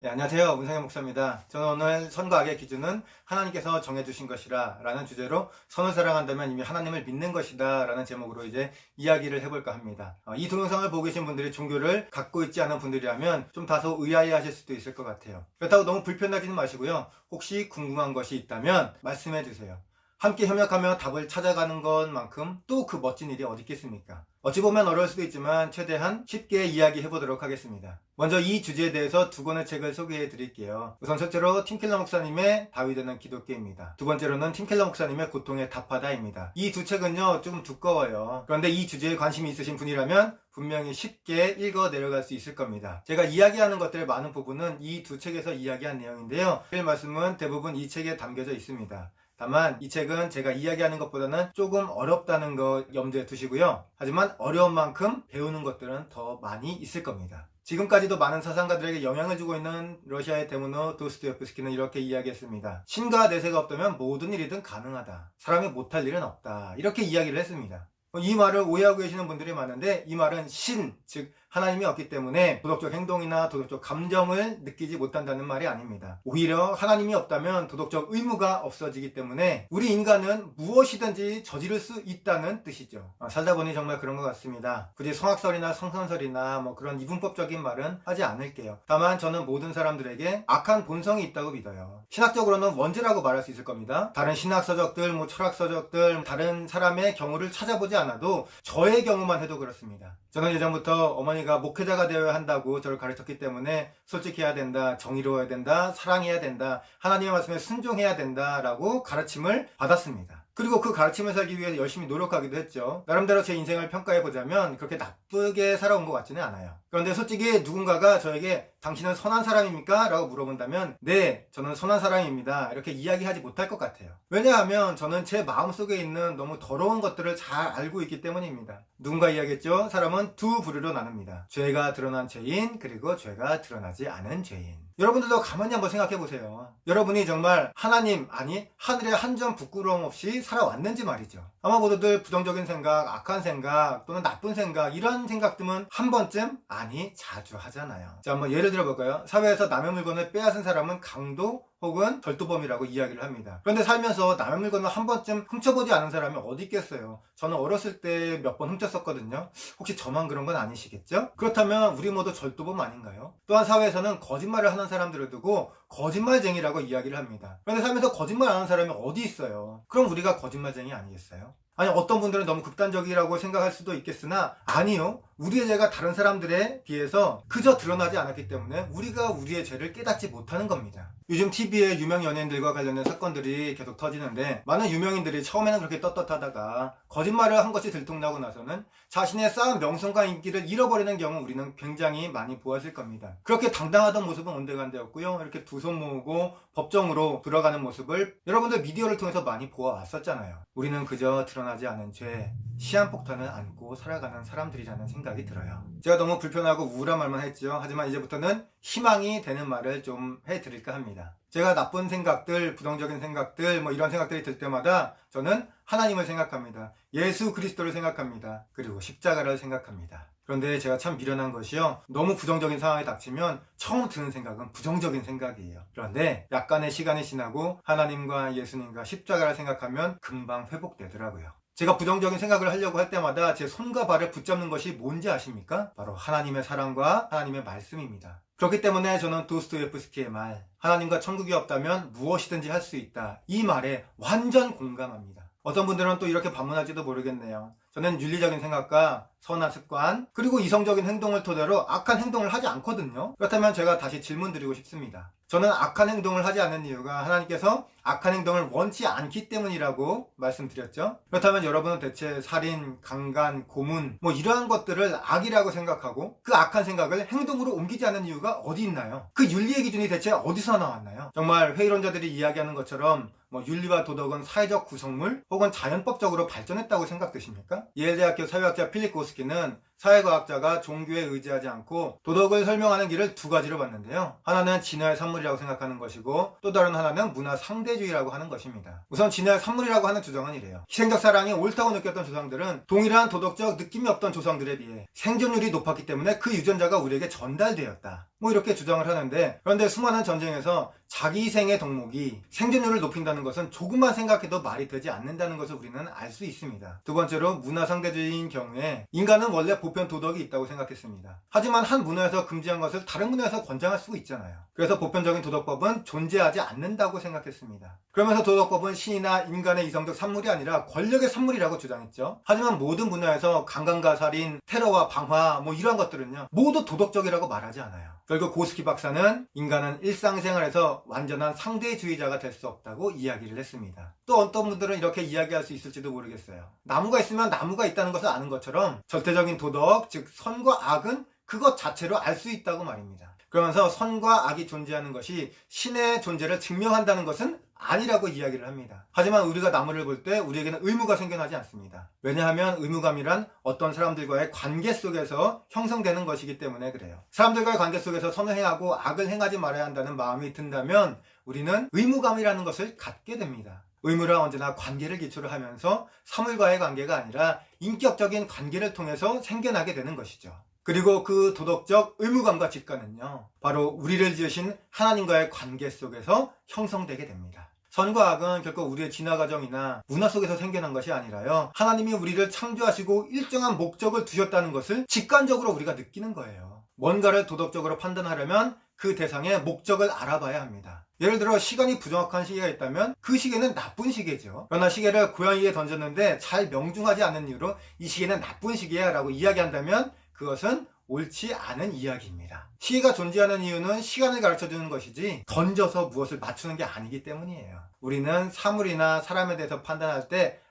네, 안녕하세요. 문상현 목사입니다. 저는 오늘 선과 악의 기준은 하나님께서 정해주신 것이라 라는 주제로 선을 사랑한다면 이미 하나님을 믿는 것이다 라는 제목으로 이제 이야기를 해볼까 합니다. 이 동영상을 보고 계신 분들이 종교를 갖고 있지 않은 분들이라면 좀 다소 의아해 하실 수도 있을 것 같아요. 그렇다고 너무 불편하지는 마시고요. 혹시 궁금한 것이 있다면 말씀해 주세요. 함께 협력하며 답을 찾아가는 것만큼 또 그 멋진 일이 어디 있겠습니까? 어찌 보면 어려울 수도 있지만 최대한 쉽게 이야기해 보도록 하겠습니다. 먼저 이 주제에 대해서 두 권의 책을 소개해 드릴게요. 우선 첫째로 팀켈러 목사님의 다윗에는 기독교입니다. 두 번째로는 팀켈러 목사님의 고통에 답하다입니다. 이 두 책은요 좀 두꺼워요. 그런데 이 주제에 관심이 있으신 분이라면 분명히 쉽게 읽어 내려갈 수 있을 겁니다. 제가 이야기하는 것들의 많은 부분은 이 두 책에서 이야기한 내용인데요. 이 말씀은 대부분 이 책에 담겨져 있습니다. 다만 이 책은 제가 이야기하는 것보다는 조금 어렵다는 거 염두에 두시고요. 하지만 어려운 만큼 배우는 것들은 더 많이 있을 겁니다. 지금까지도 많은 사상가들에게 영향을 주고 있는 러시아의 대문호 도스토옙스키는 이렇게 이야기했습니다. 신과 내세가 없다면 모든 일이든 가능하다. 사람이 못할 일은 없다. 이렇게 이야기를 했습니다. 이 말을 오해하고 계시는 분들이 많은데 이 말은 신, 즉 하나님이 없기 때문에 도덕적 행동이나 도덕적 감정을 느끼지 못한다는 말이 아닙니다. 오히려 하나님이 없다면 도덕적 의무가 없어지기 때문에 우리 인간은 무엇이든지 저지를 수 있다는 뜻이죠. 살다 보니 정말 그런 것 같습니다. 굳이 성악설이나 성선설이나 그런 이분법적인 말은 하지 않을게요. 다만 저는 모든 사람들에게 악한 본성이 있다고 믿어요. 신학적으로는 원죄라고 말할 수 있을 겁니다. 다른 신학서적들, 철학서적들, 다른 사람의 경우를 찾아보지 않아도 저의 경우만 해도 그렇습니다. 저는 예전부터 어머니가 목회자가 되어야 한다고 저를 가르쳤기 때문에 솔직해야 된다, 정의로워야 된다, 사랑해야 된다, 하나님의 말씀에 순종해야 된다라고 가르침을 받았습니다. 그리고 그 가르침을 살기 위해서 열심히 노력하기도 했죠. 나름대로 제 인생을 평가해보자면 그렇게 나쁘게 살아온 것 같지는 않아요. 그런데 솔직히 누군가가 저에게 당신은 선한 사람입니까? 라고 물어본다면 네, 저는 선한 사람입니다. 이렇게 이야기하지 못할 것 같아요. 왜냐하면 저는 제 마음속에 있는 너무 더러운 것들을 잘 알고 있기 때문입니다. 누군가 이야기했죠. 사람은 두 부류로 나눕니다. 죄가 드러난 죄인, 그리고 죄가 드러나지 않은 죄인. 여러분들도 가만히 한번 생각해 보세요. 여러분이 정말 하나님, 아니 하늘에 한 점 부끄러움 없이 살아왔는지 말이죠. 아마 모두들 부정적인 생각, 악한 생각, 또는 나쁜 생각, 이런 생각들은 한 번쯤, 아니 자주 하잖아요. 자, 한번 예를 들어 볼까요? 사회에서 남의 물건을 빼앗은 사람은 강도 혹은 절도범이라고 이야기를 합니다. 그런데 살면서 남의 물건을 한 번쯤 훔쳐보지 않은 사람이 어디 있겠어요? 저는 어렸을 때 몇 번 훔쳤었거든요. 혹시 저만 그런 건 아니시겠죠? 그렇다면 우리 모두 절도범 아닌가요? 또한 사회에서는 거짓말을 하는 사람들을 두고 거짓말쟁이라고 이야기를 합니다. 그런데 살면서 거짓말 안 하는 사람이 어디 있어요? 그럼 우리가 거짓말쟁이 아니겠어요? 아니, 어떤 분들은 너무 극단적이라고 생각할 수도 있겠으나 아니요. 우리의 죄가 다른 사람들에 비해서 그저 드러나지 않았기 때문에 우리가 우리의 죄를 깨닫지 못하는 겁니다. 요즘 TV에 유명 연예인들과 관련된 사건들이 계속 터지는데 많은 유명인들이 처음에는 그렇게 떳떳하다가 거짓말을 한 것이 들통나고 나서는 자신의 쌓은 명성과 인기를 잃어버리는 경우 우리는 굉장히 많이 보았을 겁니다. 그렇게 당당하던 모습은 온데간데였고요. 이렇게 두 손 모으고 법정으로 들어가는 모습을 여러분들 미디어를 통해서 많이 보아왔었잖아요. 우리는 그저 드러나지 않은 죄, 시한폭탄을 안고 살아가는 사람들이라는 생각이 들어요. 제가 너무 불편하고 우울한 말만 했죠. 하지만 이제부터는 희망이 되는 말을 좀 해드릴까 합니다. 제가 나쁜 생각들, 부정적인 생각들, 이런 생각들이 들 때마다 저는 하나님을 생각합니다. 예수 그리스도를 생각합니다. 그리고 십자가를 생각합니다. 그런데 제가 참 미련한 것이요. 너무 부정적인 상황이 닥치면 처음 드는 생각은 부정적인 생각이에요. 그런데 약간의 시간이 지나고 하나님과 예수님과 십자가를 생각하면 금방 회복되더라고요. 제가 부정적인 생각을 하려고 할 때마다 제 손과 발을 붙잡는 것이 뭔지 아십니까? 바로 하나님의 사랑과 하나님의 말씀입니다. 그렇기 때문에 저는 도스토옙스키의 말, 하나님과 천국이 없다면 무엇이든지 할 수 있다. 이 말에 완전 공감합니다. 어떤 분들은 또 이렇게 반문할지도 모르겠네요. 저는 윤리적인 생각과 선한 습관, 그리고 이성적인 행동을 토대로 악한 행동을 하지 않거든요. 그렇다면 제가 다시 질문 드리고 싶습니다. 저는 악한 행동을 하지 않는 이유가 하나님께서 악한 행동을 원치 않기 때문이라고 말씀드렸죠. 그렇다면 여러분은 대체 살인, 강간, 고문 이러한 것들을 악이라고 생각하고 그 악한 생각을 행동으로 옮기지 않는 이유가 어디 있나요? 그 윤리의 기준이 대체 어디서 나왔나요? 정말 회의론자들이 이야기하는 것처럼 윤리와 도덕은 사회적 구성물 혹은 자연법적으로 발전했다고 생각되십니까? 예일대학교 사회학자 필립 고스키는 사회과학자가 종교에 의지하지 않고 도덕을 설명하는 길을 두 가지로 봤는데요. 하나는 진화의 산물이라고 생각하는 것이고 또 다른 하나는 문화 상대주의라고 하는 것입니다. 우선 진화의 산물이라고 하는 주장은 이래요. 희생적 사랑이 옳다고 느꼈던 조상들은 동일한 도덕적 느낌이 없던 조상들에 비해 생존율이 높았기 때문에 그 유전자가 우리에게 전달되었다. 이렇게 주장을 하는데, 그런데 수많은 전쟁에서 자기 희생의 덕목이 생존율을 높인다는 것은 조금만 생각해도 말이 되지 않는다는 것을 우리는 알 수 있습니다. 두 번째로 문화 상대주의인 경우에 인간은 원래 보편 도덕이 있다고 생각했습니다. 하지만 한 문화에서 금지한 것을 다른 문화에서 권장할 수 있잖아요. 그래서 보편적인 도덕법은 존재하지 않는다고 생각했습니다. 그러면서 도덕법은 신이나 인간의 이성적 산물이 아니라 권력의 산물이라고 주장했죠. 하지만 모든 문화에서 강간과 살인, 테러와 방화 이런 것들은요 모두 도덕적이라고 말하지 않아요. 결국 고스키 박사는 인간은 일상생활에서 완전한 상대주의자가 될 수 없다고 이야기를 했습니다. 또 어떤 분들은 이렇게 이야기할 수 있을지도 모르겠어요. 나무가 있으면 나무가 있다는 것을 아는 것처럼 절대적인 도덕, 즉 선과 악은 그것 자체로 알 수 있다고 말입니다. 그러면서 선과 악이 존재하는 것이 신의 존재를 증명한다는 것은 아니라고 이야기를 합니다. 하지만 우리가 나무를 볼 때 우리에게는 의무가 생겨나지 않습니다. 왜냐하면 의무감이란 어떤 사람들과의 관계 속에서 형성되는 것이기 때문에 그래요. 사람들과의 관계 속에서 선을 행하고 악을 행하지 말아야 한다는 마음이 든다면 우리는 의무감이라는 것을 갖게 됩니다. 의무란 언제나 관계를 기초로 하면서 사물과의 관계가 아니라 인격적인 관계를 통해서 생겨나게 되는 것이죠. 그리고 그 도덕적 의무감과 직관은요 바로 우리를 지으신 하나님과의 관계 속에서 형성되게 됩니다. 선과 악은 결코 우리의 진화 과정이나 문화 속에서 생겨난 것이 아니라요 하나님이 우리를 창조하시고 일정한 목적을 두셨다는 것을 직관적으로 우리가 느끼는 거예요. 뭔가를 도덕적으로 판단하려면 그 대상의 목적을 알아봐야 합니다. 예를 들어 시간이 부정확한 시계가 있다면 그 시계는 나쁜 시계죠. 그러나 시계를 고양이에 던졌는데 잘 명중하지 않는 이유로 이 시계는 나쁜 시계야 라고 이야기한다면 그것은 옳지 않은 이야기입니다. 시계가 존재하는 이유는 시간을 가르쳐주는 것이지 던져서 무엇을 맞추는 게 아니기 때문이에요. 우리는 사물이나 사람에 대해서 판단할 때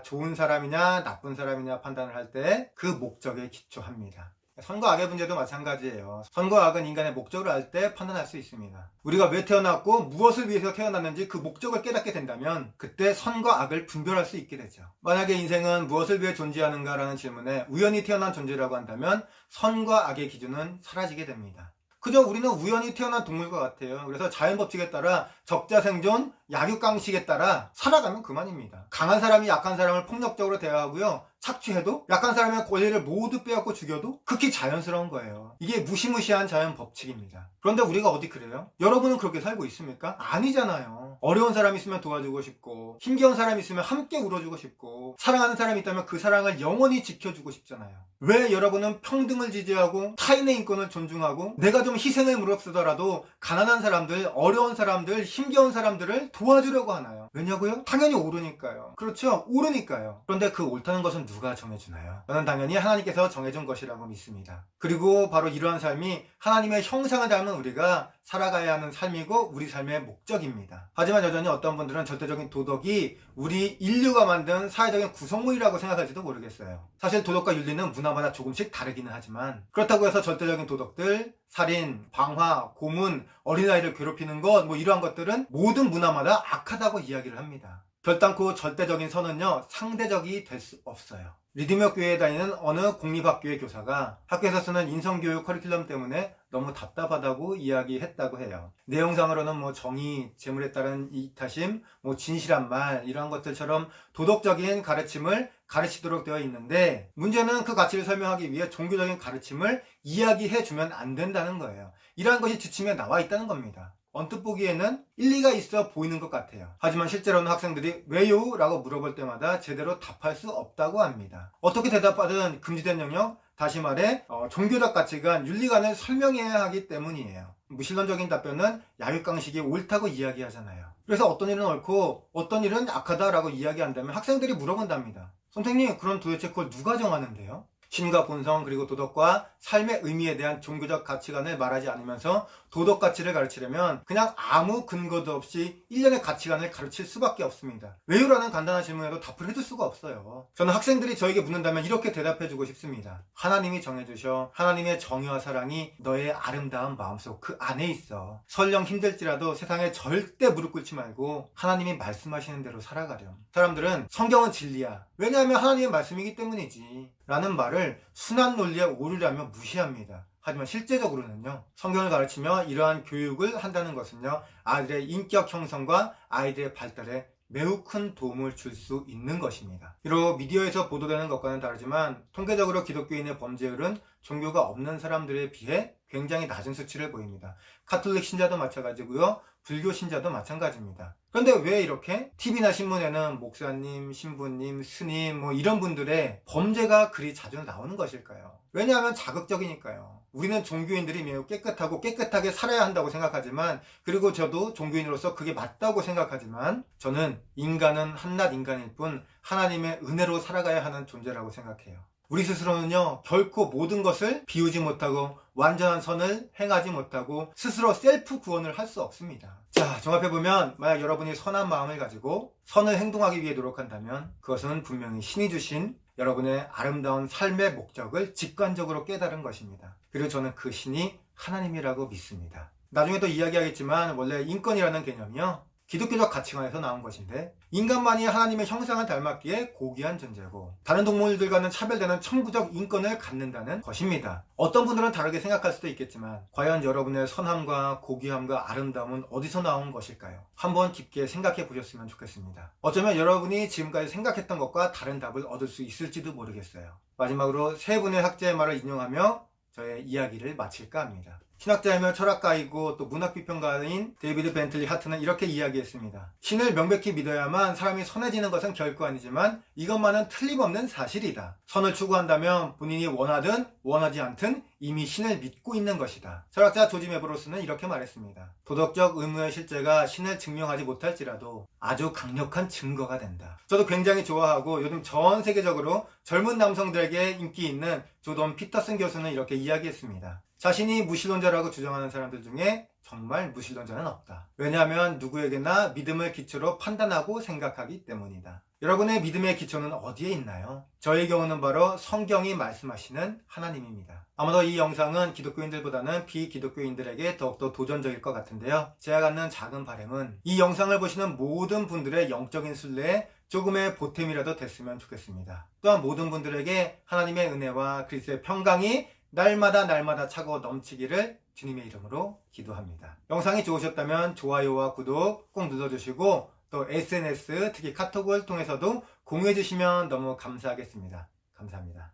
좋은 사람이냐 나쁜 사람이냐 판단을 할 때 그 목적에 기초합니다. 선과 악의 문제도 마찬가지예요. 선과 악은 인간의 목적을 알 때 판단할 수 있습니다. 우리가 왜 태어났고 무엇을 위해서 태어났는지 그 목적을 깨닫게 된다면 그때 선과 악을 분별할 수 있게 되죠. 만약에 인생은 무엇을 위해 존재하는가라는 질문에 우연히 태어난 존재라고 한다면 선과 악의 기준은 사라지게 됩니다. 그저 우리는 우연히 태어난 동물과 같아요. 그래서 자연법칙에 따라 적자생존, 약육강식에 따라 살아가면 그만입니다. 강한 사람이 약한 사람을 폭력적으로 대하고요. 착취해도 약한 사람의 권리를 모두 빼앗고 죽여도 극히 자연스러운 거예요. 이게 무시무시한 자연 법칙입니다. 그런데 우리가 어디 그래요? 여러분은 그렇게 살고 있습니까? 아니잖아요. 어려운 사람 있으면 도와주고 싶고 힘겨운 사람 있으면 함께 울어주고 싶고 사랑하는 사람이 있다면 그 사랑을 영원히 지켜주고 싶잖아요. 왜 여러분은 평등을 지지하고 타인의 인권을 존중하고 내가 좀 희생을 무릅쓰더라도 가난한 사람들, 어려운 사람들, 힘겨운 사람들을 도와주려고 하나요? 왜냐고요? 당연히 옳으니까요. 그렇죠? 옳으니까요. 그런데 그 옳다는 것은 누가 정해주나요? 저는 당연히 하나님께서 정해준 것이라고 믿습니다. 그리고 바로 이러한 삶이 하나님의 형상을 닮은 우리가 살아가야 하는 삶이고 우리 삶의 목적입니다. 하지만 여전히 어떤 분들은 절대적인 도덕이 우리 인류가 만든 사회적인 구성물이라고 생각할지도 모르겠어요. 사실 도덕과 윤리는 문화마다 조금씩 다르기는 하지만 그렇다고 해서 절대적인 도덕들, 살인, 방화, 고문, 어린아이를 괴롭히는 것 이러한 것들은 모든 문화마다 악하다고 이야기를 합니다. 결단코 절대적인 선은요 상대적이 될 수 없어요. 리디머 교회에 다니는 어느 공립학교의 교사가 학교에서 쓰는 인성교육 커리큘럼 때문에 너무 답답하다고 이야기했다고 해요. 내용상으로는 정의, 재물에 따른 이타심, 진실한 말 이러한 것들처럼 도덕적인 가르침을 가르치도록 되어 있는데 문제는 그 가치를 설명하기 위해 종교적인 가르침을 이야기해주면 안 된다는 거예요. 이러한 것이 지침에 나와 있다는 겁니다. 언뜻 보기에는 일리가 있어 보이는 것 같아요. 하지만 실제로는 학생들이 왜요? 라고 물어볼 때마다 제대로 답할 수 없다고 합니다. 어떻게 대답하든 금지된 영역, 다시 말해 종교적 가치관, 윤리관을 설명해야 하기 때문이에요. 무신론적인 답변은 약육강식이 옳다고 이야기하잖아요. 그래서 어떤 일은 옳고 어떤 일은 악하다라고 이야기한다면 학생들이 물어본답니다. 선생님, 그럼 도대체 그걸 누가 정하는데요? 신과 본성 그리고 도덕과 삶의 의미에 대한 종교적 가치관을 말하지 않으면서 도덕 가치를 가르치려면 그냥 아무 근거도 없이 일련의 가치관을 가르칠 수밖에 없습니다. 왜요라는 간단한 질문에도 답을 해줄 수가 없어요. 저는 학생들이 저에게 묻는다면 이렇게 대답해주고 싶습니다. 하나님이 정해주셔. 하나님의 정의와 사랑이 너의 아름다운 마음속 그 안에 있어. 설령 힘들지라도 세상에 절대 무릎 꿇지 말고 하나님이 말씀하시는 대로 살아가렴. 사람들은 성경은 진리야. 왜냐하면 하나님의 말씀이기 때문이지. 라는 말을 순환 논리에 오르려며 무시합니다. 하지만 실제적으로는요, 성경을 가르치며 이러한 교육을 한다는 것은요, 아이들의 인격 형성과 아이들의 발달에 매우 큰 도움을 줄 수 있는 것입니다. 비록 미디어에서 보도되는 것과는 다르지만 통계적으로 기독교인의 범죄율은 종교가 없는 사람들에 비해 굉장히 낮은 수치를 보입니다. 카톨릭 신자도 마찬가지고요, 불교 신자도 마찬가지입니다. 그런데 왜 이렇게 TV나 신문에는 목사님, 신부님, 스님 이런 분들의 범죄가 그리 자주 나오는 것일까요? 왜냐하면 자극적이니까요. 우리는 종교인들이 매우 깨끗하고 깨끗하게 살아야 한다고 생각하지만, 그리고 저도 종교인으로서 그게 맞다고 생각하지만, 저는 인간은 한낱 인간일 뿐 하나님의 은혜로 살아가야 하는 존재라고 생각해요. 우리 스스로는요, 결코 모든 것을 비우지 못하고 완전한 선을 행하지 못하고 스스로 셀프 구원을 할 수 없습니다. 자, 종합해보면 만약 여러분이 선한 마음을 가지고 선을 행동하기 위해 노력한다면 그것은 분명히 신이 주신 여러분의 아름다운 삶의 목적을 직관적으로 깨달은 것입니다. 그리고 저는 그 신이 하나님이라고 믿습니다. 나중에도 이야기하겠지만 원래 인권이라는 개념이요, 기독교적 가치관에서 나온 것인데, 인간만이 하나님의 형상을 닮았기에 고귀한 존재고 다른 동물들과는 차별되는 천부적 인권을 갖는다는 것입니다. 어떤 분들은 다르게 생각할 수도 있겠지만 과연 여러분의 선함과 고귀함과 아름다움은 어디서 나온 것일까요? 한번 깊게 생각해 보셨으면 좋겠습니다. 어쩌면 여러분이 지금까지 생각했던 것과 다른 답을 얻을 수 있을지도 모르겠어요. 마지막으로 세 분의 학자의 말을 인용하며 저의 이야기를 마칠까 합니다. 신학자이며 철학가이고 또 문학비평가인 데이비드 벤틀리 하트는 이렇게 이야기했습니다. 신을 명백히 믿어야만 사람이 선해지는 것은 결코 아니지만 이것만은 틀림없는 사실이다. 선을 추구한다면 본인이 원하든 원하지 않든 이미 신을 믿고 있는 것이다. 철학자 조지 메브로스는 이렇게 말했습니다. 도덕적 의무의 실제가 신을 증명하지 못할지라도 아주 강력한 증거가 된다. 저도 굉장히 좋아하고 요즘 전 세계적으로 젊은 남성들에게 인기 있는 조던 피터슨 교수는 이렇게 이야기했습니다. 자신이 무신론자라고 주장하는 사람들 중에 정말 무신론자는 없다. 왜냐하면 누구에게나 믿음을 기초로 판단하고 생각하기 때문이다. 여러분의 믿음의 기초는 어디에 있나요? 저의 경우는 바로 성경이 말씀하시는 하나님입니다. 아마도 이 영상은 기독교인들보다는 비기독교인들에게 더욱더 도전적일 것 같은데요. 제가 갖는 작은 바람은 이 영상을 보시는 모든 분들의 영적인 순례에 조금의 보탬이라도 됐으면 좋겠습니다. 또한 모든 분들에게 하나님의 은혜와 그리스도의 평강이 날마다 차고 넘치기를 주님의 이름으로 기도합니다. 영상이 좋으셨다면 좋아요와 구독 꼭 눌러주시고 또 SNS, 특히 카톡을 통해서도 공유해 주시면 너무 감사하겠습니다. 감사합니다.